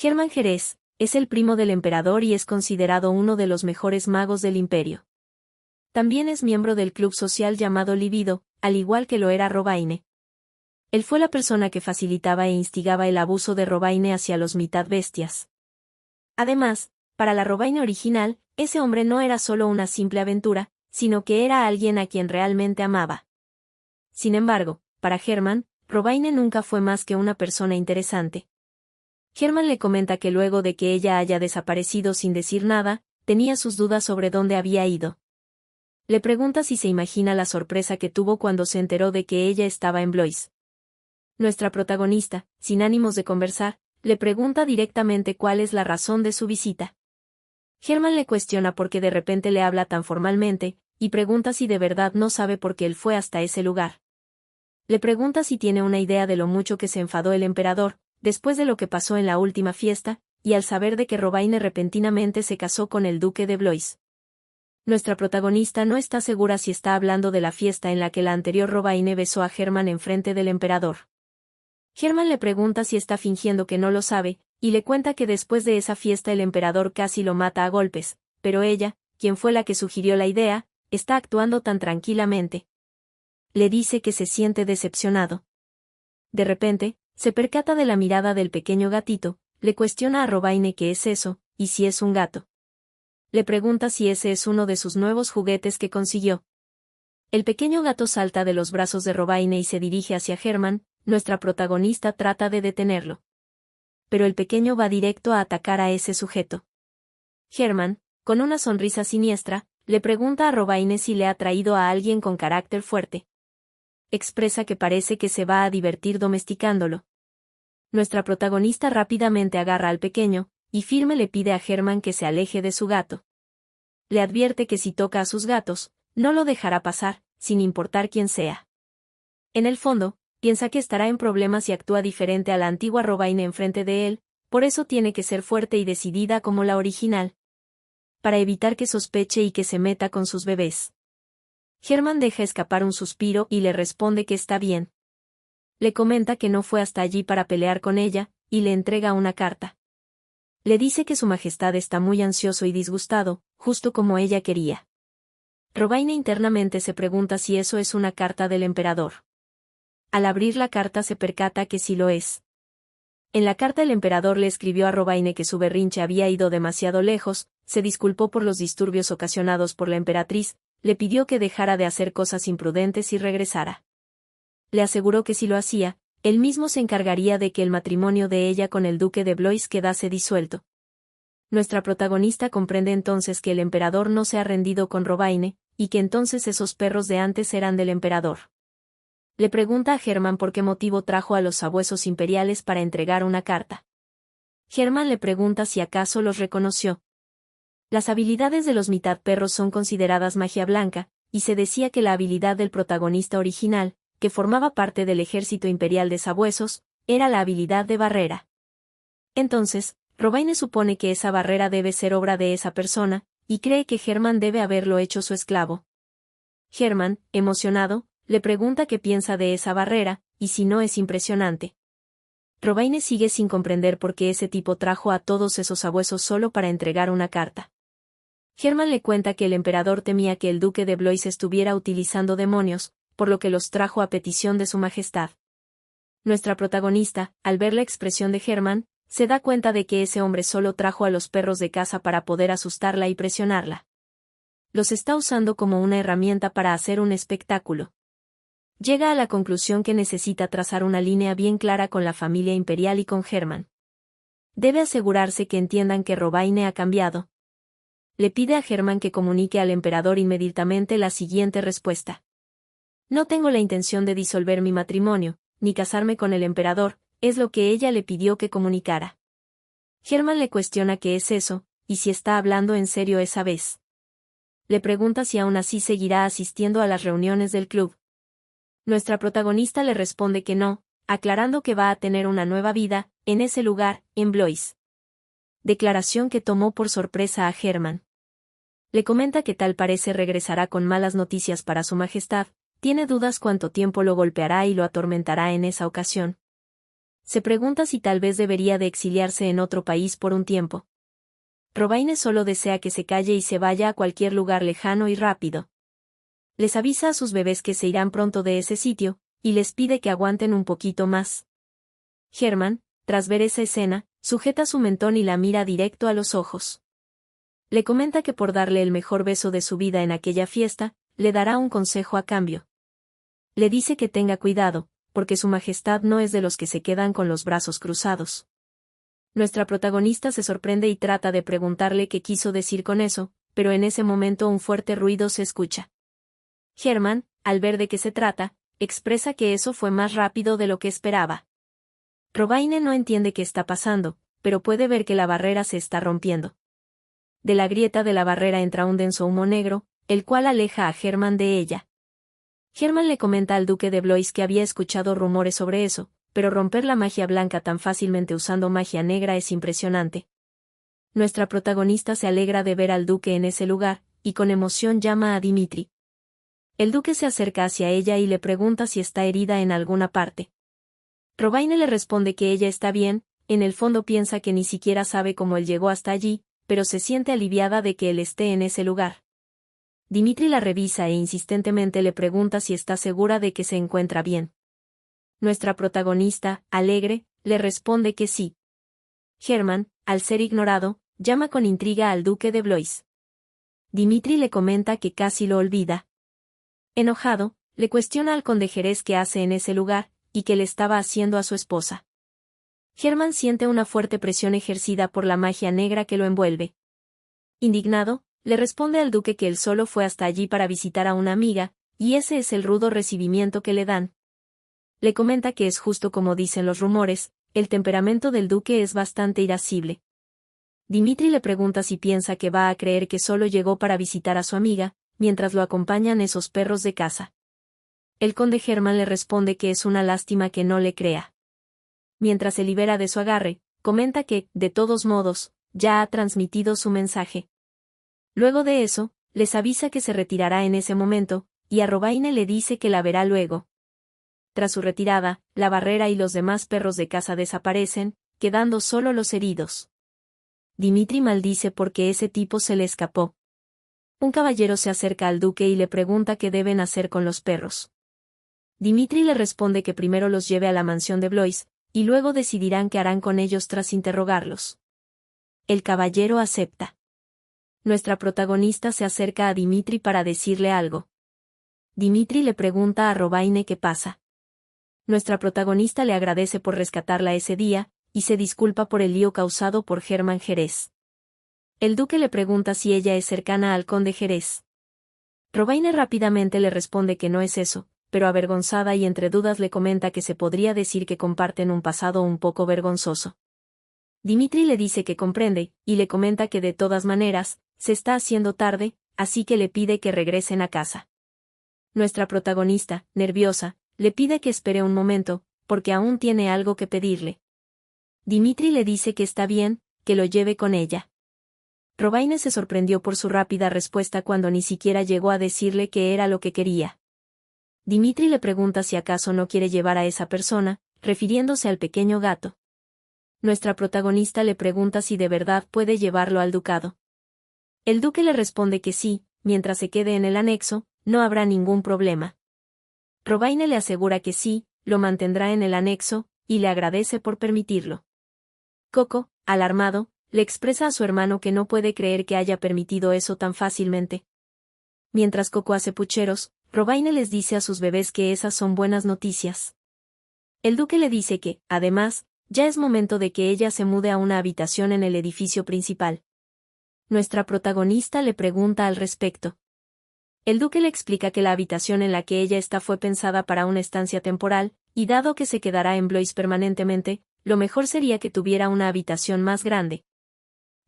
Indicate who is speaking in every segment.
Speaker 1: Hermann Jerez es el primo del emperador y es considerado uno de los mejores magos del imperio. También es miembro del club social llamado Libido, al igual que lo era Robaine. Él fue la persona que facilitaba e instigaba el abuso de Robaine hacia los mitad bestias. Además, para la Robaine original, ese hombre no era solo una simple aventura, sino que era alguien a quien realmente amaba. Sin embargo, para Hermann, Robaine nunca fue más que una persona interesante. Hermann le comenta que luego de que ella haya desaparecido sin decir nada, tenía sus dudas sobre dónde había ido. Le pregunta si se imagina la sorpresa que tuvo cuando se enteró de que ella estaba en Blois. Nuestra protagonista, sin ánimos de conversar, le pregunta directamente cuál es la razón de su visita. Hermann le cuestiona por qué de repente le habla tan formalmente, y pregunta si de verdad no sabe por qué él fue hasta ese lugar. Le pregunta si tiene una idea de lo mucho que se enfadó el emperador, después de lo que pasó en la última fiesta, y al saber de que Robaine repentinamente se casó con el duque de Blois. Nuestra protagonista no está segura si está hablando de la fiesta en la que la anterior Robaine besó a Hermann en frente del emperador. Hermann le pregunta si está fingiendo que no lo sabe, y le cuenta que después de esa fiesta el emperador casi lo mata a golpes, pero ella, quien fue la que sugirió la idea, está actuando tan tranquilamente. Le dice que se siente decepcionado. De repente, se percata de la mirada del pequeño gatito, le cuestiona a Robaine qué es eso, y si es un gato. Le pregunta si ese es uno de sus nuevos juguetes que consiguió. El pequeño gato salta de los brazos de Robaine y se dirige hacia Hermann. Nuestra protagonista trata de detenerlo. Pero el pequeño va directo a atacar a ese sujeto. Hermann, con una sonrisa siniestra, le pregunta a Robaine si le ha traído a alguien con carácter fuerte. Expresa que parece que se va a divertir domesticándolo. Nuestra protagonista rápidamente agarra al pequeño, y firme le pide a Hermann que se aleje de su gato. Le advierte que si toca a sus gatos, no lo dejará pasar, sin importar quién sea. En el fondo, piensa que estará en problemas y actúa diferente a la antigua Robaine enfrente de él, por eso tiene que ser fuerte y decidida como la original. Para evitar que sospeche y que se meta con sus bebés. Hermann deja escapar un suspiro y le responde que está bien. Le comenta que no fue hasta allí para pelear con ella, y le entrega una carta. Le dice que su majestad está muy ansioso y disgustado, justo como ella quería. Robaine internamente se pregunta si eso es una carta del emperador. Al abrir la carta se percata que sí lo es. En la carta el emperador le escribió a Robaine que su berrinche había ido demasiado lejos, se disculpó por los disturbios ocasionados por la emperatriz, le pidió que dejara de hacer cosas imprudentes y regresara. Le aseguró que si lo hacía, él mismo se encargaría de que el matrimonio de ella con el duque de Blois quedase disuelto. Nuestra protagonista comprende entonces que el emperador no se ha rendido con Robaine, y que entonces esos perros de antes eran del emperador. Le pregunta a Hermann por qué motivo trajo a los sabuesos imperiales para entregar una carta. Hermann le pregunta si acaso los reconoció. Las habilidades de los mitad perros son consideradas magia blanca, y se decía que la habilidad del protagonista original, que formaba parte del ejército imperial de sabuesos, era la habilidad de barrera. Entonces, Robaine supone que esa barrera debe ser obra de esa persona, y cree que Hermann debe haberlo hecho su esclavo. Hermann, emocionado, le pregunta qué piensa de esa barrera, y si no es impresionante. Robaine sigue sin comprender por qué ese tipo trajo a todos esos sabuesos solo para entregar una carta. Hermann le cuenta que el emperador temía que el duque de Blois estuviera utilizando demonios, por lo que los trajo a petición de su majestad. Nuestra protagonista, al ver la expresión de Hermann, se da cuenta de que ese hombre solo trajo a los perros de caza para poder asustarla y presionarla. Los está usando como una herramienta para hacer un espectáculo. Llega a la conclusión que necesita trazar una línea bien clara con la familia imperial y con Hermann. Debe asegurarse que entiendan que Robaine ha cambiado. Le pide a Hermann que comunique al emperador inmediatamente la siguiente respuesta. No tengo la intención de disolver mi matrimonio, ni casarme con el emperador, es lo que ella le pidió que comunicara. Hermann le cuestiona qué es eso, y si está hablando en serio esa vez. Le pregunta si aún así seguirá asistiendo a las reuniones del club. Nuestra protagonista le responde que no, aclarando que va a tener una nueva vida, en ese lugar, en Blois. Declaración que tomó por sorpresa a Hermann. Le comenta que tal parece regresará con malas noticias para su majestad, tiene dudas cuánto tiempo lo golpeará y lo atormentará en esa ocasión. Se pregunta si tal vez debería de exiliarse en otro país por un tiempo. Robaine solo desea que se calle y se vaya a cualquier lugar lejano y rápido. Les avisa a sus bebés que se irán pronto de ese sitio, y les pide que aguanten un poquito más. Herman, tras ver esa escena, sujeta su mentón y la mira directo a los ojos. Le comenta que por darle el mejor beso de su vida en aquella fiesta, le dará un consejo a cambio. Le dice que tenga cuidado, porque su majestad no es de los que se quedan con los brazos cruzados. Nuestra protagonista se sorprende y trata de preguntarle qué quiso decir con eso, pero en ese momento un fuerte ruido se escucha. Herman, al ver de qué se trata, expresa que eso fue más rápido de lo que esperaba. Robaine no entiende qué está pasando, pero puede ver que la barrera se está rompiendo. De la grieta de la barrera entra un denso humo negro, el cual aleja a Herman de ella. Herman le comenta al duque de Blois que había escuchado rumores sobre eso, pero romper la magia blanca tan fácilmente usando magia negra es impresionante. Nuestra protagonista se alegra de ver al duque en ese lugar, y con emoción llama a Dimitri. El duque se acerca hacia ella y le pregunta si está herida en alguna parte. Robaine le responde que ella está bien, en el fondo piensa que ni siquiera sabe cómo él llegó hasta allí, pero se siente aliviada de que él esté en ese lugar. Dimitri la revisa e insistentemente le pregunta si está segura de que se encuentra bien. Nuestra protagonista, alegre, le responde que sí. Herman, al ser ignorado, llama con intriga al duque de Blois. Dimitri le comenta que casi lo olvida. Enojado, le cuestiona al conde Jerez qué hace en ese lugar, y qué le estaba haciendo a su esposa. Herman siente una fuerte presión ejercida por la magia negra que lo envuelve. Indignado, le responde al duque que él solo fue hasta allí para visitar a una amiga, y ese es el rudo recibimiento que le dan. Le comenta que es justo como dicen los rumores, el temperamento del duque es bastante irascible. Dimitri le pregunta si piensa que va a creer que solo llegó para visitar a su amiga, mientras lo acompañan esos perros de caza. El conde Herman le responde que es una lástima que no le crea. Mientras se libera de su agarre, comenta que, de todos modos, ya ha transmitido su mensaje. Luego de eso, les avisa que se retirará en ese momento, y a Robaine le dice que la verá luego. Tras su retirada, la barrera y los demás perros de caza desaparecen, quedando solo los heridos. Dimitri maldice porque ese tipo se le escapó. Un caballero se acerca al duque y le pregunta qué deben hacer con los perros. Dimitri le responde que primero los lleve a la mansión de Blois, y luego decidirán qué harán con ellos tras interrogarlos. El caballero acepta. Nuestra protagonista se acerca a Dimitri para decirle algo. Dimitri le pregunta a Robaine qué pasa. Nuestra protagonista le agradece por rescatarla ese día, y se disculpa por el lío causado por Herman Jerez. El duque le pregunta si ella es cercana al conde Jerez. Robaine rápidamente le responde que no es eso, pero avergonzada y entre dudas le comenta que se podría decir que comparten un pasado un poco vergonzoso. Dimitri le dice que comprende, y le comenta que de todas maneras, se está haciendo tarde, así que le pide que regresen a casa. Nuestra protagonista, nerviosa, le pide que espere un momento, porque aún tiene algo que pedirle. Dimitri le dice que está bien, que lo lleve con ella. Robaine se sorprendió por su rápida respuesta cuando ni siquiera llegó a decirle que era lo que quería. Dimitri le pregunta si acaso no quiere llevar a esa persona, refiriéndose al pequeño gato. Nuestra protagonista le pregunta si de verdad puede llevarlo al ducado. El duque le responde que sí, mientras se quede en el anexo, no habrá ningún problema. Robaine le asegura que sí, lo mantendrá en el anexo, y le agradece por permitirlo. Coco, alarmado, le expresa a su hermano que no puede creer que haya permitido eso tan fácilmente. Mientras Coco hace pucheros, Robaine les dice a sus bebés que esas son buenas noticias. El duque le dice que, además, ya es momento de que ella se mude a una habitación en el edificio principal. Nuestra protagonista le pregunta al respecto. El duque le explica que la habitación en la que ella está fue pensada para una estancia temporal, y dado que se quedará en Blois permanentemente, lo mejor sería que tuviera una habitación más grande.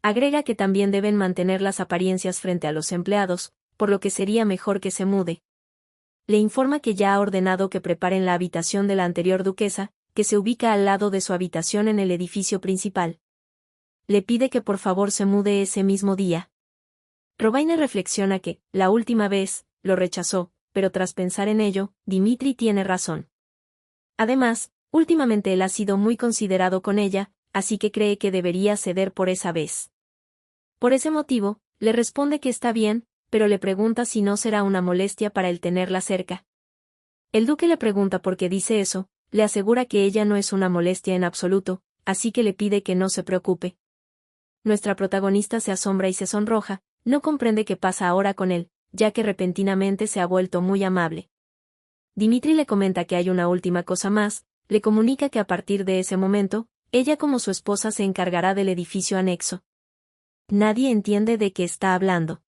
Speaker 1: Agrega que también deben mantener las apariencias frente a los empleados, por lo que sería mejor que se mude. Le informa que ya ha ordenado que preparen la habitación de la anterior duquesa, que se ubica al lado de su habitación en el edificio principal. Le pide que por favor se mude ese mismo día. Robaine reflexiona que, la última vez, lo rechazó, pero tras pensar en ello, Dimitri tiene razón. Además, Últimamente él ha sido muy considerado con ella, así que cree que debería ceder por esa vez. Por ese motivo, le responde que está bien, pero le pregunta si no será una molestia para él tenerla cerca. El duque le pregunta por qué dice eso, le asegura que ella no es una molestia en absoluto, así que le pide que no se preocupe. Nuestra protagonista se asombra y se sonroja, no comprende qué pasa ahora con él, ya que repentinamente se ha vuelto muy amable. Dimitri le comenta que hay una última cosa más, le comunica que a partir de ese momento, ella como su esposa se encargará del edificio anexo. Nadie entiende de qué está hablando.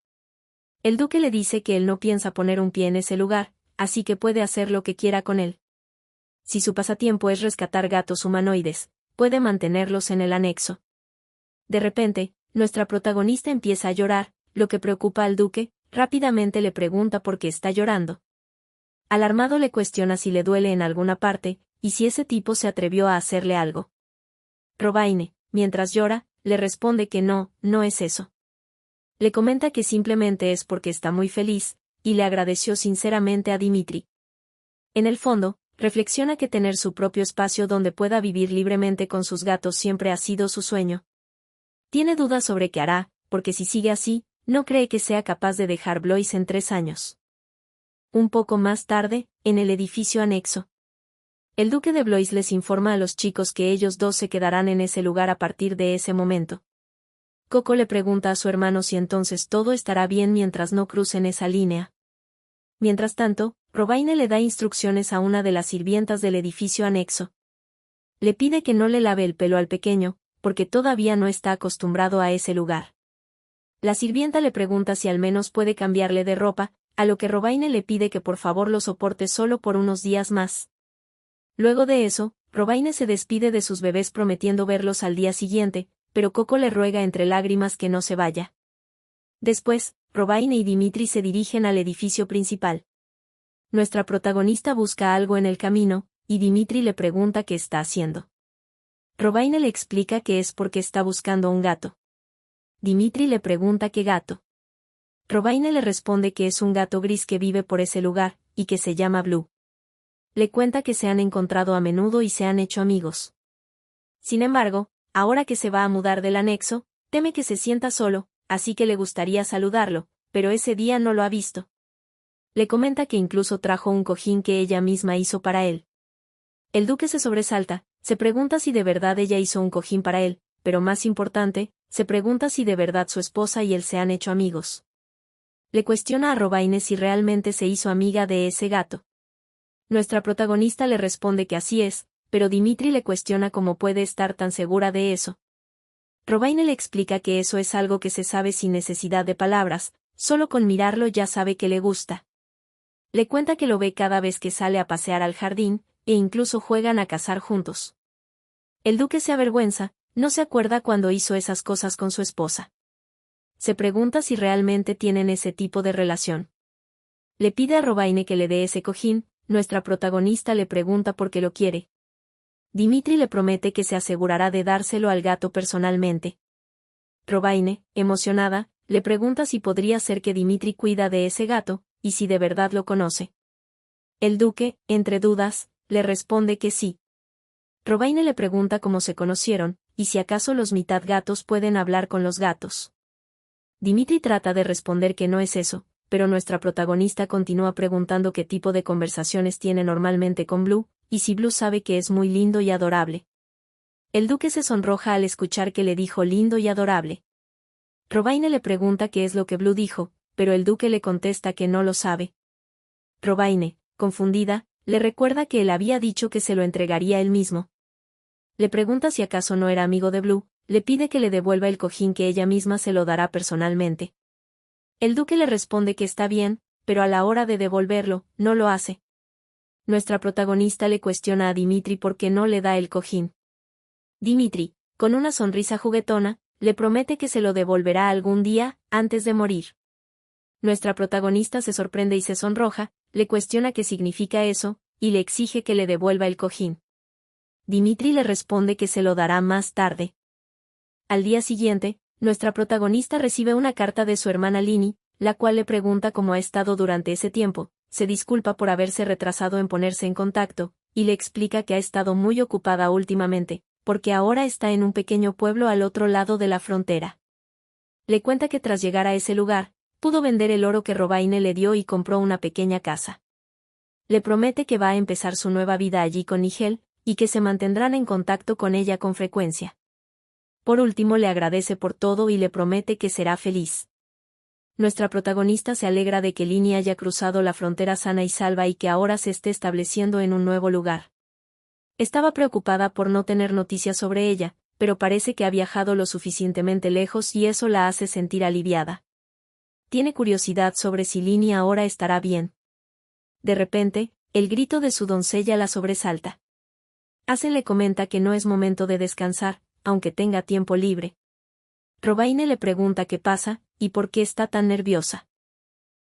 Speaker 1: El duque le dice que él no piensa poner un pie en ese lugar, así que puede hacer lo que quiera con él. Si su pasatiempo es rescatar gatos humanoides, puede mantenerlos en el anexo. De repente, nuestra protagonista empieza a llorar, lo que preocupa al duque, rápidamente le pregunta por qué está llorando. Alarmado le cuestiona si le duele en alguna parte, y si ese tipo se atrevió a hacerle algo. Robaine, mientras llora, le responde que no es eso. Le comenta que simplemente es porque está muy feliz, y le agradeció sinceramente a Dimitri. En el fondo, reflexiona que tener su propio espacio donde pueda vivir libremente con sus gatos siempre ha sido su sueño. Tiene dudas sobre qué hará, porque si sigue así, no cree que sea capaz de dejar Blois en 3 años. Un poco más tarde, en el edificio anexo. El duque de Blois les informa a los chicos que ellos dos se quedarán en ese lugar a partir de ese momento. Coco le pregunta a su hermano si entonces todo estará bien mientras no crucen esa línea. Mientras tanto, Robaine le da instrucciones a una de las sirvientas del edificio anexo. Le pide que no le lave el pelo al pequeño, porque todavía no está acostumbrado a ese lugar. La sirvienta le pregunta si al menos puede cambiarle de ropa, a lo que Robaine le pide que por favor lo soporte solo por unos días más. Luego de eso, Robaine se despide de sus bebés prometiendo verlos al día siguiente, pero Coco le ruega entre lágrimas que no se vaya. Después, Robaine y Dimitri se dirigen al edificio principal. Nuestra protagonista busca algo en el camino, y Dimitri le pregunta qué está haciendo. Robaine le explica que es porque está buscando un gato. Dimitri le pregunta qué gato. Robaine le responde que es un gato gris que vive por ese lugar, y que se llama Blue. Le cuenta que se han encontrado a menudo y se han hecho amigos. Sin embargo, ahora que se va a mudar del anexo, teme que se sienta solo, así que le gustaría saludarlo, pero ese día no lo ha visto. Le comenta que incluso trajo un cojín que ella misma hizo para él. El duque se sobresalta, se pregunta si de verdad ella hizo un cojín para él, pero más importante, se pregunta si de verdad su esposa y él se han hecho amigos. Le cuestiona a Robaine si realmente se hizo amiga de ese gato. Nuestra protagonista le responde que así es, pero Dimitri le cuestiona cómo puede estar tan segura de eso. Robaine le explica que eso es algo que se sabe sin necesidad de palabras, solo con mirarlo ya sabe que le gusta. Le cuenta que lo ve cada vez que sale a pasear al jardín, e incluso juegan a cazar juntos. El duque se avergüenza, no se acuerda cuando hizo esas cosas con su esposa. Se pregunta si realmente tienen ese tipo de relación. Le pide a Robaine que le dé ese cojín, nuestra protagonista le pregunta por qué lo quiere. Dimitri le promete que se asegurará de dárselo al gato personalmente. Robaine, emocionada, le pregunta si podría ser que Dimitri cuida de ese gato, y si de verdad lo conoce. El duque, entre dudas, le responde que sí. Robaine le pregunta cómo se conocieron, y si acaso los mitad gatos pueden hablar con los gatos. Dimitri trata de responder que no es eso, pero nuestra protagonista continúa preguntando qué tipo de conversaciones tiene normalmente con Blue, y si Blue sabe que es muy lindo y adorable. El duque se sonroja al escuchar que le dijo lindo y adorable. Robaine le pregunta qué es lo que Blue dijo, pero el duque le contesta que no lo sabe. Robaine, confundida, le recuerda que él había dicho que se lo entregaría él mismo. Le pregunta si acaso no era amigo de Blue, le pide que le devuelva el cojín que ella misma se lo dará personalmente. El duque le responde que está bien, pero a la hora de devolverlo, no lo hace. Nuestra protagonista le cuestiona a Dimitri por qué no le da el cojín. Dimitri, con una sonrisa juguetona, le promete que se lo devolverá algún día, antes de morir. Nuestra protagonista se sorprende y se sonroja, le cuestiona qué significa eso, y le exige que le devuelva el cojín. Dimitri le responde que se lo dará más tarde. Al día siguiente, nuestra protagonista recibe una carta de su hermana Lini, la cual le pregunta cómo ha estado durante ese tiempo, se disculpa por haberse retrasado en ponerse en contacto, y le explica que ha estado muy ocupada últimamente, porque ahora está en un pequeño pueblo al otro lado de la frontera. Le cuenta que tras llegar a ese lugar, pudo vender el oro que Robaine le dio y compró una pequeña casa. Le promete que va a empezar su nueva vida allí con Nigel, y que se mantendrán en contacto con ella con frecuencia. Por último le agradece por todo y le promete que será feliz. Nuestra protagonista se alegra de que Lini haya cruzado la frontera sana y salva y que ahora se esté estableciendo en un nuevo lugar. Estaba preocupada por no tener noticias sobre ella, pero parece que ha viajado lo suficientemente lejos y eso la hace sentir aliviada. Tiene curiosidad sobre si Lini ahora estará bien. De repente, el grito de su doncella la sobresalta. Hazen le comenta que no es momento de descansar, aunque tenga tiempo libre. Robaine le pregunta qué pasa, y por qué está tan nerviosa.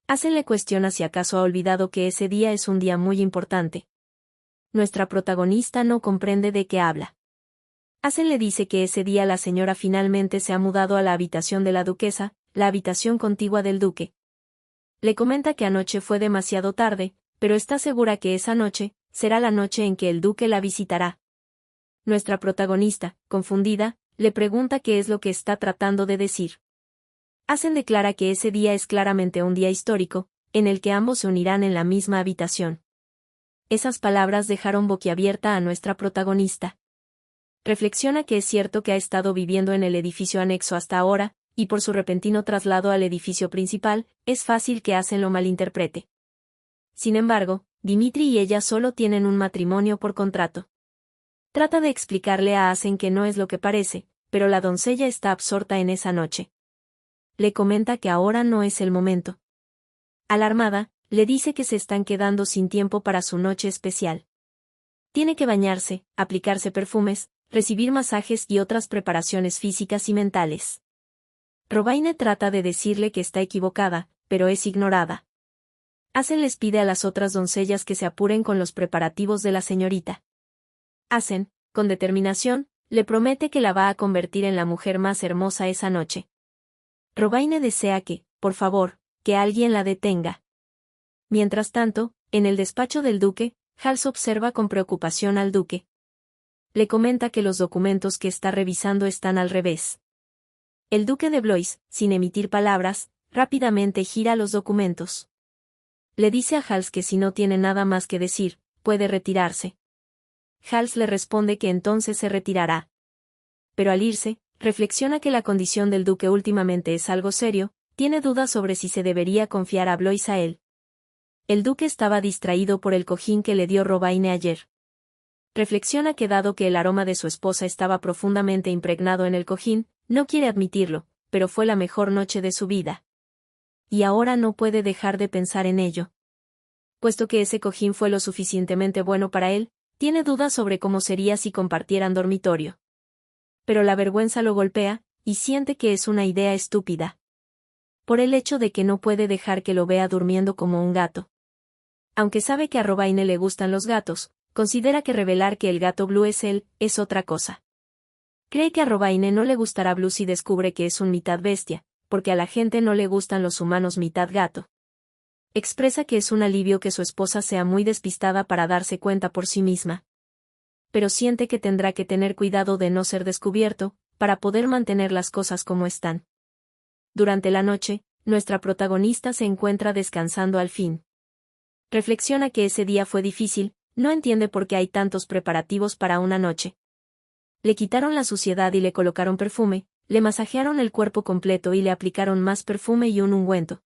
Speaker 1: Hazen le cuestiona si acaso ha olvidado que ese día es un día muy importante. Nuestra protagonista no comprende de qué habla. Hazen le dice que ese día la señora finalmente se ha mudado a la habitación de la duquesa, la habitación contigua del duque. Le comenta que anoche fue demasiado tarde, pero está segura que esa noche será la noche en que el duque la visitará. Nuestra protagonista, confundida, le pregunta qué es lo que está tratando de decir. Hazen declara que ese día es claramente un día histórico, en el que ambos se unirán en la misma habitación. Esas palabras dejaron boquiabierta a nuestra protagonista. Reflexiona que es cierto que ha estado viviendo en el edificio anexo hasta ahora, y por su repentino traslado al edificio principal, es fácil que Hazen lo malinterprete. Sin embargo, Dimitri y ella solo tienen un matrimonio por contrato. Trata de explicarle a Hazen que no es lo que parece, pero la doncella está absorta en esa noche. Le comenta que ahora no es el momento. Alarmada, le dice que se están quedando sin tiempo para su noche especial. Tiene que bañarse, aplicarse perfumes, recibir masajes y otras preparaciones físicas y mentales. Robaine trata de decirle que está equivocada, pero es ignorada. Hazen les pide a las otras doncellas que se apuren con los preparativos de la señorita. Hazen, con determinación, le promete que la va a convertir en la mujer más hermosa esa noche. Robaine desea que, por favor, que alguien la detenga. Mientras tanto, en el despacho del duque, Hals observa con preocupación al duque. Le comenta que los documentos que está revisando están al revés. El duque de Blois, sin emitir palabras, rápidamente gira los documentos. Le dice a Hals que si no tiene nada más que decir, puede retirarse. Hals le responde que entonces se retirará. Pero al irse, reflexiona que la condición del duque últimamente es algo serio, tiene dudas sobre si se debería confiar a Blois a él. El duque estaba distraído por el cojín que le dio Robaine ayer. Reflexiona que dado que el aroma de su esposa estaba profundamente impregnado en el cojín, no quiere admitirlo, pero fue la mejor noche de su vida. Y ahora no puede dejar de pensar en ello. Puesto que ese cojín fue lo suficientemente bueno para él, tiene dudas sobre cómo sería si compartieran dormitorio. Pero la vergüenza lo golpea, y siente que es una idea estúpida. Por el hecho de que no puede dejar que lo vea durmiendo como un gato. Aunque sabe que a Robaine le gustan los gatos, considera que revelar que el gato Blue es él, es otra cosa. Cree que a Robaine no le gustará Blue si descubre que es un mitad bestia, porque a la gente no le gustan los humanos mitad gato. Expresa que es un alivio que su esposa sea muy despistada para darse cuenta por sí misma. Pero siente que tendrá que tener cuidado de no ser descubierto, para poder mantener las cosas como están. Durante la noche, nuestra protagonista se encuentra descansando al fin. Reflexiona que ese día fue difícil, no entiende por qué hay tantos preparativos para una noche. Le quitaron la suciedad y le colocaron perfume, le masajearon el cuerpo completo y le aplicaron más perfume y un ungüento.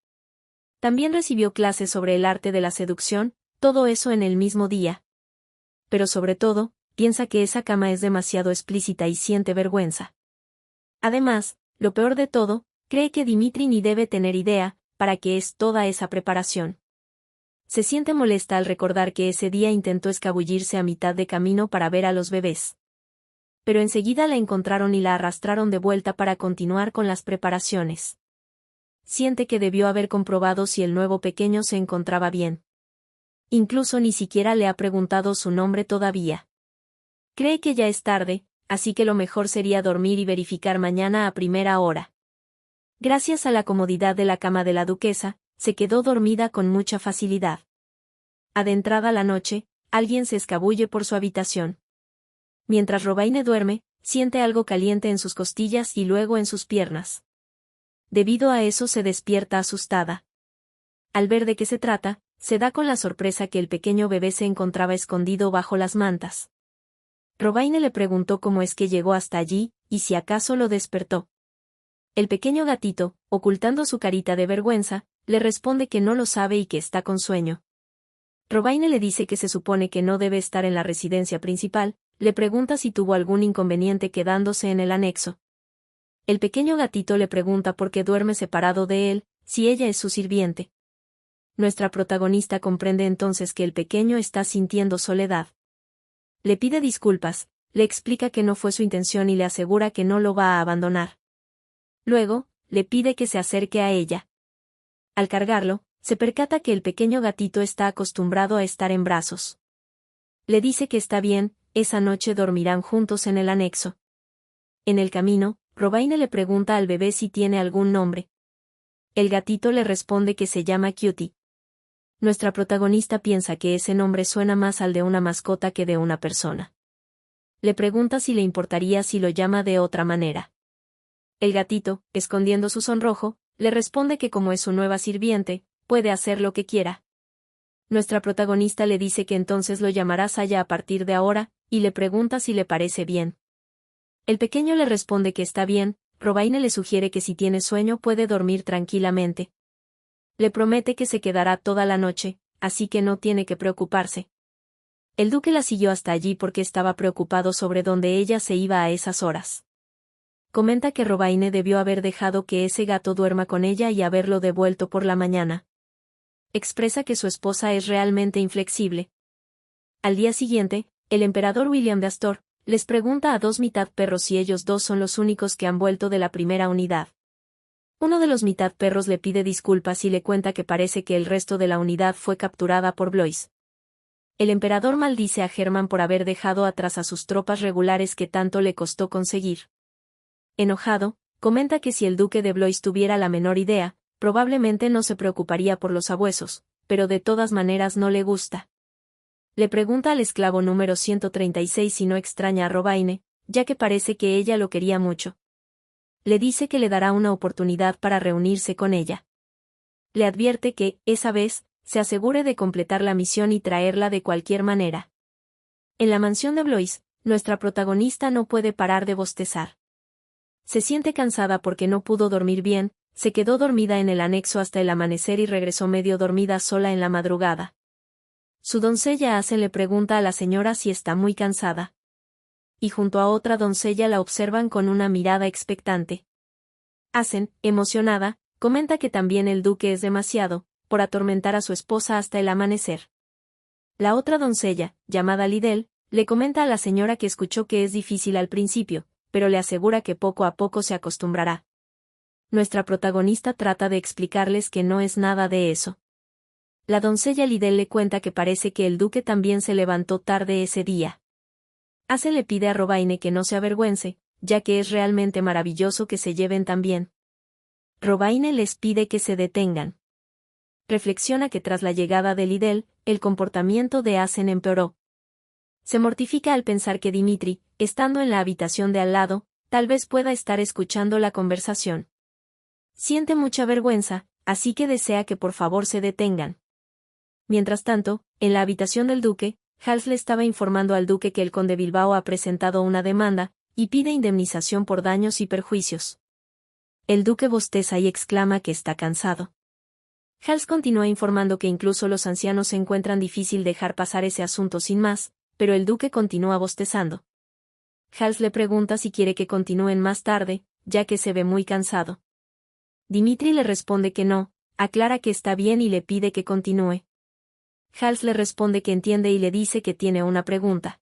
Speaker 1: También recibió clases sobre el arte de la seducción, todo eso en el mismo día. Pero sobre todo, piensa que esa cama es demasiado explícita y siente vergüenza. Además, lo peor de todo, cree que Dimitri ni debe tener idea, para qué es toda esa preparación. Se siente molesta al recordar que ese día intentó escabullirse a mitad de camino para ver a los bebés. Pero enseguida la encontraron y la arrastraron de vuelta para continuar con las preparaciones. Siente que debió haber comprobado si el nuevo pequeño se encontraba bien. Incluso ni siquiera le ha preguntado su nombre todavía. Cree que ya es tarde, así que lo mejor sería dormir y verificar mañana a primera hora. Gracias a la comodidad de la cama de la duquesa, se quedó dormida con mucha facilidad. Adentrada la noche, alguien se escabulle por su habitación. Mientras Robaine duerme, siente algo caliente en sus costillas y luego en sus piernas. Debido a eso se despierta asustada. Al ver de qué se trata, se da con la sorpresa que el pequeño bebé se encontraba escondido bajo las mantas. Robaine le preguntó cómo es que llegó hasta allí, y si acaso lo despertó. El pequeño gatito, ocultando su carita de vergüenza, le responde que no lo sabe y que está con sueño. Robaine le dice que se supone que no debe estar en la residencia principal, le pregunta si tuvo algún inconveniente quedándose en el anexo. El pequeño gatito le pregunta por qué duerme separado de él, si ella es su sirviente. Nuestra protagonista comprende entonces que el pequeño está sintiendo soledad. Le pide disculpas, le explica que no fue su intención y le asegura que no lo va a abandonar. Luego, le pide que se acerque a ella. Al cargarlo, se percata que el pequeño gatito está acostumbrado a estar en brazos. Le dice que está bien, esa noche dormirán juntos en el anexo. En el camino, Robaine le pregunta al bebé si tiene algún nombre. El gatito le responde que se llama Cutie. Nuestra protagonista piensa que ese nombre suena más al de una mascota que de una persona. Le pregunta si le importaría si lo llama de otra manera. El gatito, escondiendo su sonrojo, le responde que como es su nueva sirviente, puede hacer lo que quiera. Nuestra protagonista le dice que entonces lo llamará Saya a partir de ahora, y le pregunta si le parece bien. El pequeño le responde que está bien. Robaine le sugiere que si tiene sueño puede dormir tranquilamente. Le promete que se quedará toda la noche, así que no tiene que preocuparse. El duque la siguió hasta allí porque estaba preocupado sobre dónde ella se iba a esas horas. Comenta que Robaine debió haber dejado que ese gato duerma con ella y haberlo devuelto por la mañana. Expresa que su esposa es realmente inflexible. Al día siguiente, el emperador William de Astor les pregunta a dos mitad perros si ellos dos son los únicos que han vuelto de la primera unidad. Uno de los mitad perros le pide disculpas y le cuenta que parece que el resto de la unidad fue capturada por Blois. El emperador maldice a Hermann por haber dejado atrás a sus tropas regulares que tanto le costó conseguir. Enojado, comenta que si el duque de Blois tuviera la menor idea, probablemente no se preocuparía por los sabuesos, pero de todas maneras no le gusta. Le pregunta al esclavo número 136 si no extraña a Robaine, ya que parece que ella lo quería mucho. Le dice que le dará una oportunidad para reunirse con ella. Le advierte que, esa vez, se asegure de completar la misión y traerla de cualquier manera. En la mansión de Blois, nuestra protagonista no puede parar de bostezar. Se siente cansada porque no pudo dormir bien, se quedó dormida en el anexo hasta el amanecer y regresó medio dormida sola en la madrugada. Su doncella Asen le pregunta a la señora si está muy cansada. Y junto a otra doncella la observan con una mirada expectante. Asen, emocionada, comenta que también el duque es demasiado, por atormentar a su esposa hasta el amanecer. La otra doncella, llamada Lidel, le comenta a la señora que escuchó que es difícil al principio, pero le asegura que poco a poco se acostumbrará. Nuestra protagonista trata de explicarles que no es nada de eso. La doncella Lidel le cuenta que parece que el duque también se levantó tarde ese día. Asen le pide a Robaine que no se avergüence, ya que es realmente maravilloso que se lleven tan bien. Robaine les pide que se detengan. Reflexiona que tras la llegada de Lidel, el comportamiento de Asen empeoró. Se mortifica al pensar que Dimitri, estando en la habitación de al lado, tal vez pueda estar escuchando la conversación. Siente mucha vergüenza, así que desea que por favor se detengan. Mientras tanto, en la habitación del duque, Hals le estaba informando al duque que el conde Bilbao ha presentado una demanda, y pide indemnización por daños y perjuicios. El duque bosteza y exclama que está cansado. Hals continúa informando que incluso los ancianos se encuentran difícil dejar pasar ese asunto sin más, pero el duque continúa bostezando. Hals le pregunta si quiere que continúen más tarde, ya que se ve muy cansado. Dimitri le responde que no, aclara que está bien y le pide que continúe. Hals le responde que entiende y le dice que tiene una pregunta.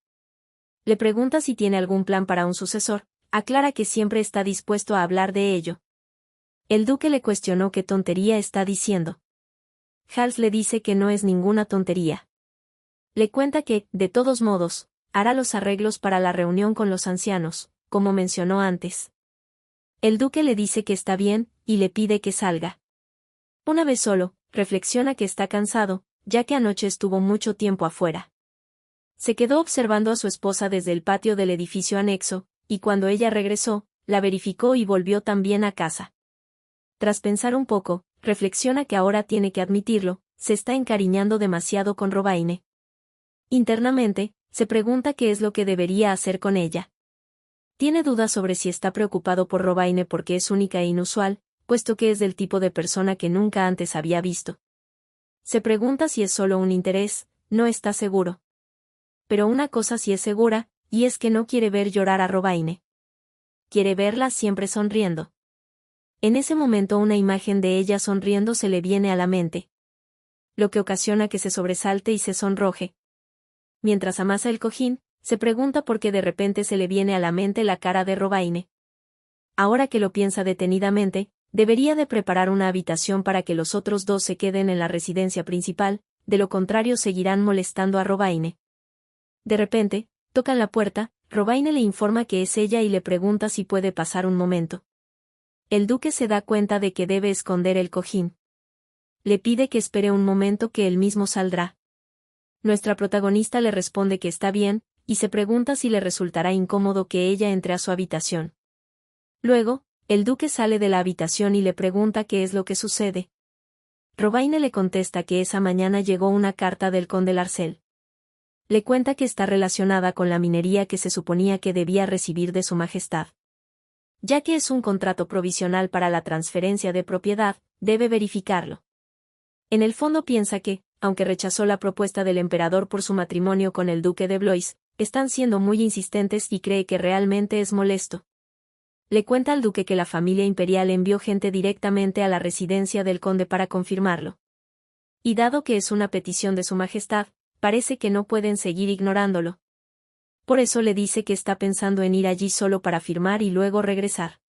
Speaker 1: Le pregunta si tiene algún plan para un sucesor, aclara que siempre está dispuesto a hablar de ello. El duque le cuestionó qué tontería está diciendo. Hals le dice que no es ninguna tontería. Le cuenta que, de todos modos, hará los arreglos para la reunión con los ancianos, como mencionó antes. El duque le dice que está bien, y le pide que salga. Una vez solo, reflexiona que está cansado, ya que anoche estuvo mucho tiempo afuera. Se quedó observando a su esposa desde el patio del edificio anexo, y cuando ella regresó, la verificó y volvió también a casa. Tras pensar un poco, reflexiona que ahora tiene que admitirlo, se está encariñando demasiado con Robaine. Internamente, se pregunta qué es lo que debería hacer con ella. Tiene dudas sobre si está preocupado por Robaine porque es única e inusual, puesto que es del tipo de persona que nunca antes había visto. Se pregunta si es solo un interés, no está seguro. Pero una cosa sí es segura, y es que no quiere ver llorar a Robaine. Quiere verla siempre sonriendo. En ese momento una imagen de ella sonriendo se le viene a la mente, lo que ocasiona que se sobresalte y se sonroje. Mientras amasa el cojín, se pregunta por qué de repente se le viene a la mente la cara de Robaine. Ahora que lo piensa detenidamente, debería de preparar una habitación para que los otros dos se queden en la residencia principal, de lo contrario seguirán molestando a Robaine. De repente, tocan la puerta, Robaine le informa que es ella y le pregunta si puede pasar un momento. El duque se da cuenta de que debe esconder el cojín. Le pide que espere un momento que él mismo saldrá. Nuestra protagonista le responde que está bien, y se pregunta si le resultará incómodo que ella entre a su habitación. Luego, el duque sale de la habitación y le pregunta qué es lo que sucede. Robaine le contesta que esa mañana llegó una carta del conde Larcel. Le cuenta que está relacionada con la minería que se suponía que debía recibir de su majestad. Ya que es un contrato provisional para la transferencia de propiedad, debe verificarlo. En el fondo piensa que, aunque rechazó la propuesta del emperador por su matrimonio con el duque de Blois, están siendo muy insistentes y cree que realmente es molesto. Le cuenta al duque que la familia imperial envió gente directamente a la residencia del conde para confirmarlo. Y dado que es una petición de su majestad, parece que no pueden seguir ignorándolo. Por eso le dice que está pensando en ir allí solo para firmar y luego regresar.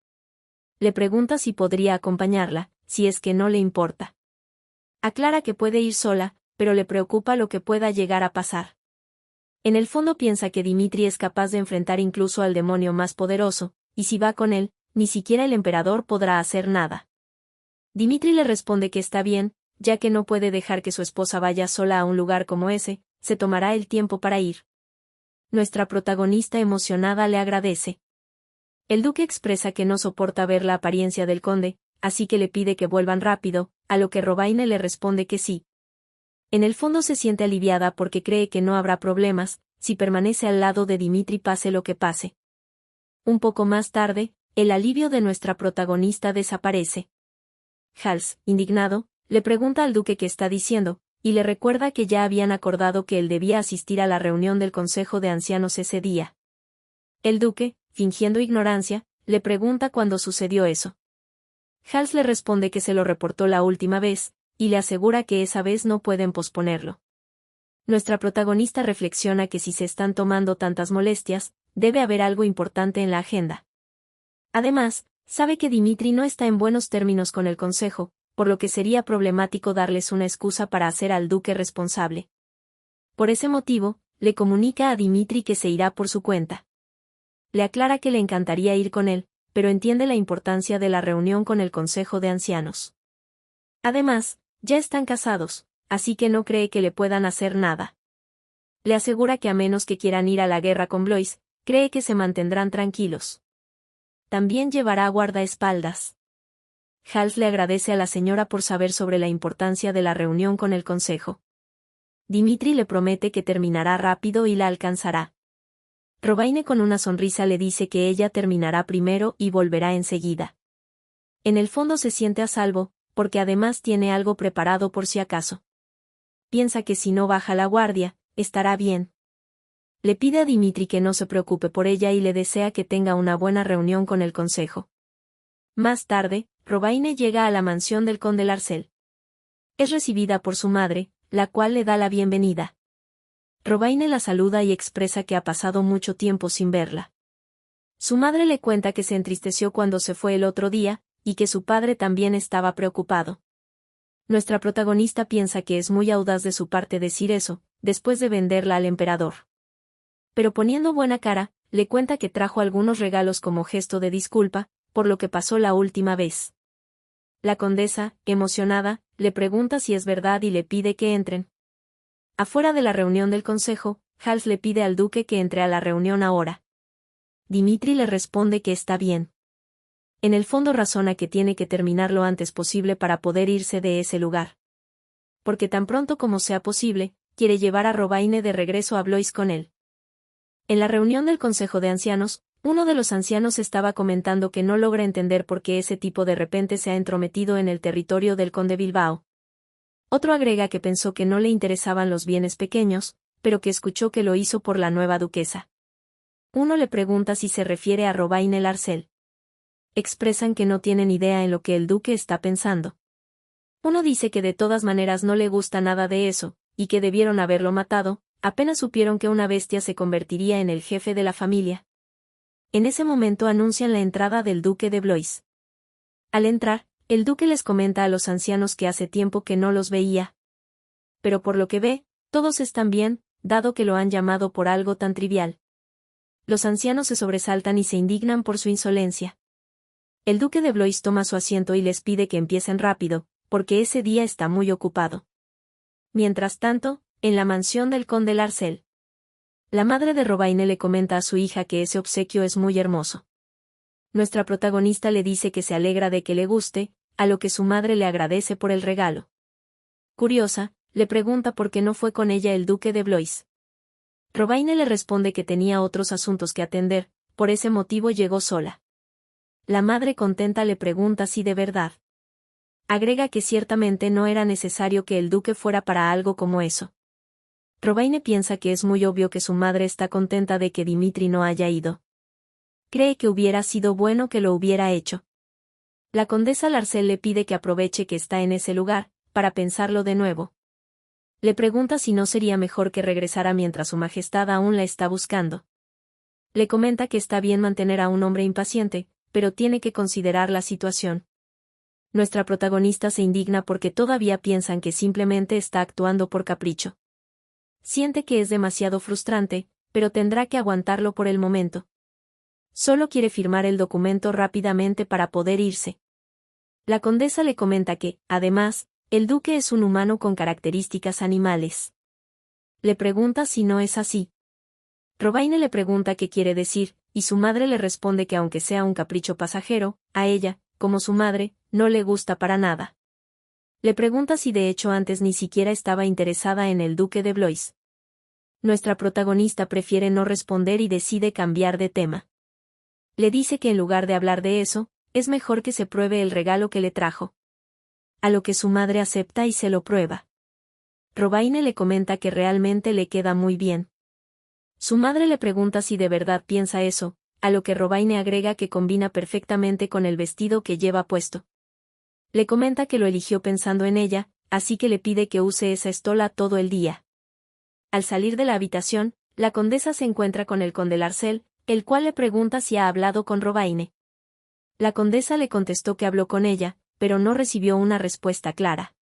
Speaker 1: Le pregunta si podría acompañarla, si es que no le importa. Aclara que puede ir sola, pero le preocupa lo que pueda llegar a pasar. En el fondo piensa que Dimitri es capaz de enfrentar incluso al demonio más poderoso, y si va con él, ni siquiera el emperador podrá hacer nada. Dimitri le responde que está bien, ya que no puede dejar que su esposa vaya sola a un lugar como ese, se tomará el tiempo para ir. Nuestra protagonista emocionada le agradece. El duque expresa que no soporta ver la apariencia del conde, así que le pide que vuelvan rápido, a lo que Robaine le responde que sí. En el fondo se siente aliviada porque cree que no habrá problemas, si permanece al lado de Dimitri pase lo que pase. Un poco más tarde, el alivio de nuestra protagonista desaparece. Hals, indignado, le pregunta al duque qué está diciendo, y le recuerda que ya habían acordado que él debía asistir a la reunión del Consejo de Ancianos ese día. El duque, fingiendo ignorancia, le pregunta cuándo sucedió eso. Hals le responde que se lo reportó la última vez, y le asegura que esa vez no pueden posponerlo. Nuestra protagonista reflexiona que si se están tomando tantas molestias, debe haber algo importante en la agenda. Además, sabe que Dimitri no está en buenos términos con el consejo, por lo que sería problemático darles una excusa para hacer al duque responsable. Por ese motivo, le comunica a Dimitri que se irá por su cuenta. Le aclara que le encantaría ir con él, pero entiende la importancia de la reunión con el Consejo de Ancianos. Además, ya están casados, así que no cree que le puedan hacer nada. Le asegura que a menos que quieran ir a la guerra con Blois, cree que se mantendrán tranquilos. También llevará guardaespaldas. Hals le agradece a la señora por saber sobre la importancia de la reunión con el consejo. Dimitri le promete que terminará rápido y la alcanzará. Robaine con una sonrisa le dice que ella terminará primero y volverá enseguida. En el fondo se siente a salvo, porque además tiene algo preparado por si acaso. Piensa que si no baja la guardia, estará bien. Le pide a Dimitri que no se preocupe por ella y le desea que tenga una buena reunión con el consejo. Más tarde, Robaine llega a la mansión del conde Larcel. Es recibida por su madre, la cual le da la bienvenida. Robaine la saluda y expresa que ha pasado mucho tiempo sin verla. Su madre le cuenta que se entristeció cuando se fue el otro día, y que su padre también estaba preocupado. Nuestra protagonista piensa que es muy audaz de su parte decir eso, después de venderla al emperador. Pero poniendo buena cara, le cuenta que trajo algunos regalos como gesto de disculpa, por lo que pasó la última vez. La condesa, emocionada, le pregunta si es verdad y le pide que entren. Afuera de la reunión del consejo, Hals le pide al duque que entre a la reunión ahora. Dimitri le responde que está bien. En el fondo razona que tiene que terminar lo antes posible para poder irse de ese lugar. Porque tan pronto como sea posible, quiere llevar a Robaine de regreso a Blois con él. En la reunión del Consejo de Ancianos, uno de los ancianos estaba comentando que no logra entender por qué ese tipo de repente se ha entrometido en el territorio del conde Bilbao. Otro agrega que pensó que no le interesaban los bienes pequeños, pero que escuchó que lo hizo por la nueva duquesa. Uno le pregunta si se refiere a Robaine Larcel. Expresan que no tienen idea en lo que el duque está pensando. Uno dice que de todas maneras no le gusta nada de eso, y que debieron haberlo matado, apenas supieron que una bestia se convertiría en el jefe de la familia. En ese momento anuncian la entrada del duque de Blois. Al entrar, el duque les comenta a los ancianos que hace tiempo que no los veía. Pero por lo que ve, todos están bien, dado que lo han llamado por algo tan trivial. Los ancianos se sobresaltan y se indignan por su insolencia. El duque de Blois toma su asiento y les pide que empiecen rápido, porque ese día está muy ocupado. Mientras tanto, en la mansión del conde Larcel. La madre de Robaine le comenta a su hija que ese obsequio es muy hermoso. Nuestra protagonista le dice que se alegra de que le guste, a lo que su madre le agradece por el regalo. Curiosa, le pregunta por qué no fue con ella el duque de Blois. Robaine le responde que tenía otros asuntos que atender, por ese motivo llegó sola. La madre contenta le pregunta si de verdad. Agrega que ciertamente no era necesario que el duque fuera para algo como eso. Robaine piensa que es muy obvio que su madre está contenta de que Dimitri no haya ido. Cree que hubiera sido bueno que lo hubiera hecho. La condesa Larcel le pide que aproveche que está en ese lugar, para pensarlo de nuevo. Le pregunta si no sería mejor que regresara mientras su majestad aún la está buscando. Le comenta que está bien mantener a un hombre impaciente, pero tiene que considerar la situación. Nuestra protagonista se indigna porque todavía piensan que simplemente está actuando por capricho. Siente que es demasiado frustrante, pero tendrá que aguantarlo por el momento. Solo quiere firmar el documento rápidamente para poder irse. La condesa le comenta que, además, el duque es un humano con características animales. Le pregunta si no es así. Robaine le pregunta qué quiere decir, y su madre le responde que aunque sea un capricho pasajero, a ella, como su madre, no le gusta para nada. Le pregunta si de hecho antes ni siquiera estaba interesada en el duque de Blois. Nuestra protagonista prefiere no responder y decide cambiar de tema. Le dice que en lugar de hablar de eso, es mejor que se pruebe el regalo que le trajo. A lo que su madre acepta y se lo prueba. Robaine le comenta que realmente le queda muy bien. Su madre le pregunta si de verdad piensa eso, a lo que Robaine agrega que combina perfectamente con el vestido que lleva puesto. Le comenta que lo eligió pensando en ella, así que le pide que use esa estola todo el día. Al salir de la habitación, la condesa se encuentra con el conde Larcel, el cual le pregunta si ha hablado con Robaine. La condesa le contestó que habló con ella, pero no recibió una respuesta clara.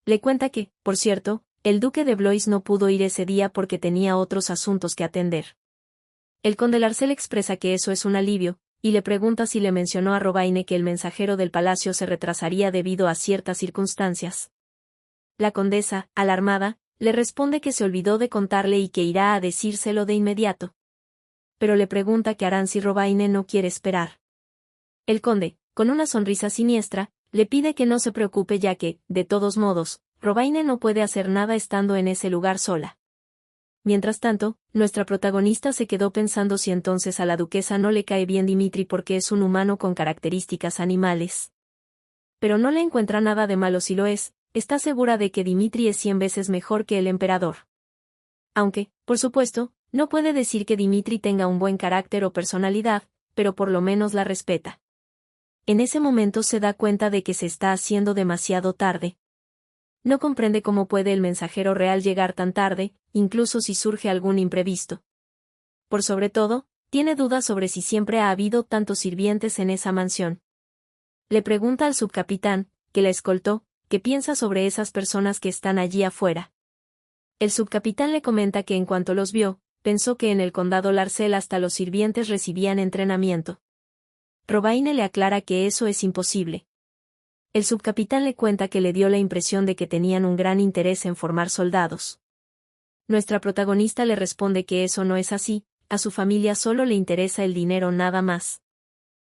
Speaker 1: Le cuenta que, por cierto, el duque de Blois no pudo ir ese día porque tenía otros asuntos que atender. El conde Larcel expresa que eso es un alivio, y le pregunta si le mencionó a Robaine que el mensajero del palacio se retrasaría debido a ciertas circunstancias. La condesa, alarmada, le responde que se olvidó de contarle y que irá a decírselo de inmediato. Pero le pregunta qué harán si Robaine no quiere esperar. El conde, con una sonrisa siniestra, le pide que no se preocupe ya que, de todos modos, Robaine no puede hacer nada estando en ese lugar sola. Mientras tanto, nuestra protagonista se quedó pensando si entonces a la duquesa no le cae bien Dimitri porque es un humano con características animales. Pero no le encuentra nada de malo si lo es, está segura de que Dimitri es 100 veces mejor que el emperador. Aunque, por supuesto, no puede decir que Dimitri tenga un buen carácter o personalidad, pero por lo menos la respeta. En ese momento se da cuenta de que se está haciendo demasiado tarde. No comprende cómo puede el mensajero real llegar tan tarde, incluso si surge algún imprevisto. Por sobre todo, tiene dudas sobre si siempre ha habido tantos sirvientes en esa mansión. Le pregunta al subcapitán, que la escoltó, qué piensa sobre esas personas que están allí afuera. El subcapitán le comenta que en cuanto los vio, pensó que en el condado Larcel hasta los sirvientes recibían entrenamiento. Robaine le aclara que eso es imposible. El subcapitán le cuenta que le dio la impresión de que tenían un gran interés en formar soldados. Nuestra protagonista le responde que eso no es así, a su familia solo le interesa el dinero nada más.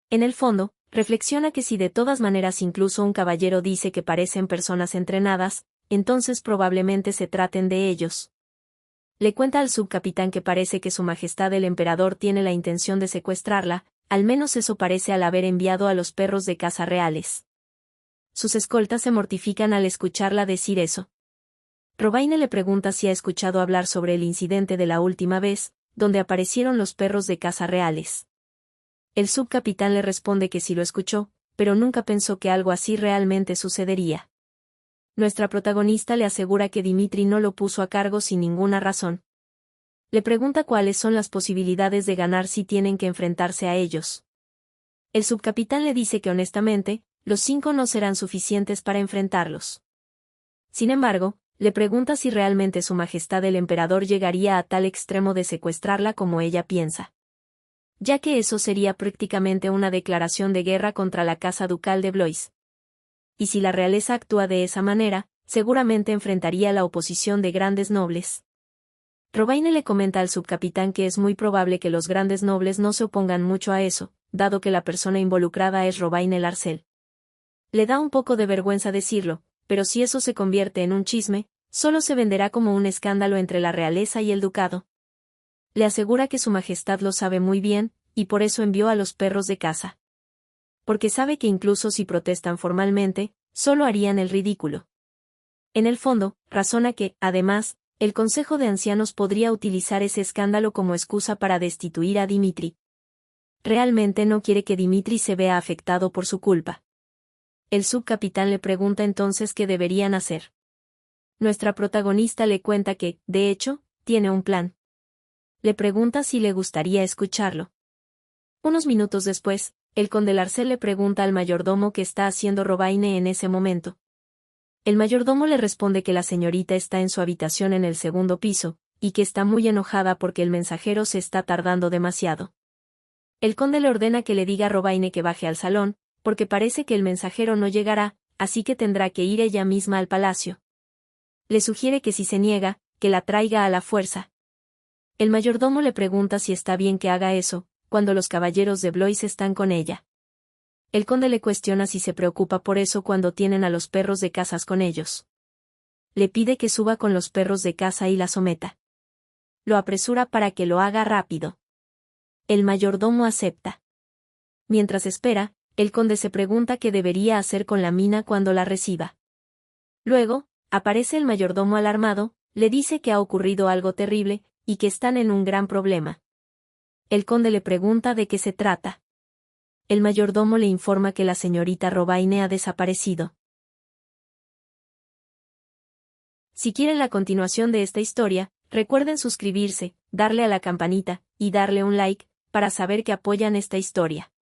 Speaker 1: En el fondo, reflexiona que si de todas maneras incluso un caballero dice que parecen personas entrenadas, entonces probablemente se traten de ellos. Le cuenta al subcapitán que parece que su majestad el emperador tiene la intención de secuestrarla, al menos eso parece al haber enviado a los perros de caza reales. Sus escoltas se mortifican al escucharla decir eso. Robaine le pregunta si ha escuchado hablar sobre el incidente de la última vez, donde aparecieron los perros de caza reales. El subcapitán le responde que sí lo escuchó, pero nunca pensó que algo así realmente sucedería. Nuestra protagonista le asegura que Dimitri no lo puso a cargo sin ninguna razón. Le pregunta cuáles son las posibilidades de ganar si tienen que enfrentarse a ellos. El subcapitán le dice que honestamente, los 5 no serán suficientes para enfrentarlos. Sin embargo, le pregunta si realmente su majestad el emperador llegaría a tal extremo de secuestrarla como ella piensa. Ya que eso sería prácticamente una declaración de guerra contra la casa ducal de Blois. Y si la realeza actúa de esa manera, seguramente enfrentaría la oposición de grandes nobles. Robaine le comenta al subcapitán que es muy probable que los grandes nobles no se opongan mucho a eso, dado que la persona involucrada es Robaine Larcel. Le da un poco de vergüenza decirlo, pero si eso se convierte en un chisme, solo se venderá como un escándalo entre la realeza y el ducado. Le asegura que su majestad lo sabe muy bien, y por eso envió a los perros de caza. Porque sabe que incluso si protestan formalmente, solo harían el ridículo. En el fondo, razona que, además, el Consejo de Ancianos podría utilizar ese escándalo como excusa para destituir a Dimitri. Realmente no quiere que Dimitri se vea afectado por su culpa. El subcapitán le pregunta entonces qué deberían hacer. Nuestra protagonista le cuenta que, de hecho, tiene un plan. Le pregunta si le gustaría escucharlo. Unos minutos después, el conde Larcel le pregunta al mayordomo qué está haciendo Robaine en ese momento. El mayordomo le responde que la señorita está en su habitación en el segundo piso, y que está muy enojada porque el mensajero se está tardando demasiado. El conde le ordena que le diga a Robaine que baje al salón, porque parece que el mensajero no llegará, así que tendrá que ir ella misma al palacio. Le sugiere que si se niega, que la traiga a la fuerza. El mayordomo le pregunta si está bien que haga eso, cuando los caballeros de Blois están con ella. El conde le cuestiona si se preocupa por eso cuando tienen a los perros de caza con ellos. Le pide que suba con los perros de caza y la someta. Lo apresura para que lo haga rápido. El mayordomo acepta. Mientras espera, el conde se pregunta qué debería hacer con la mina cuando la reciba. Luego, aparece el mayordomo alarmado, le dice que ha ocurrido algo terrible, y que están en un gran problema. El conde le pregunta de qué se trata. El mayordomo le informa que la señorita Robaine ha desaparecido. Si quieren la continuación de esta historia, recuerden suscribirse, darle a la campanita, y darle un like, para saber que apoyan esta historia.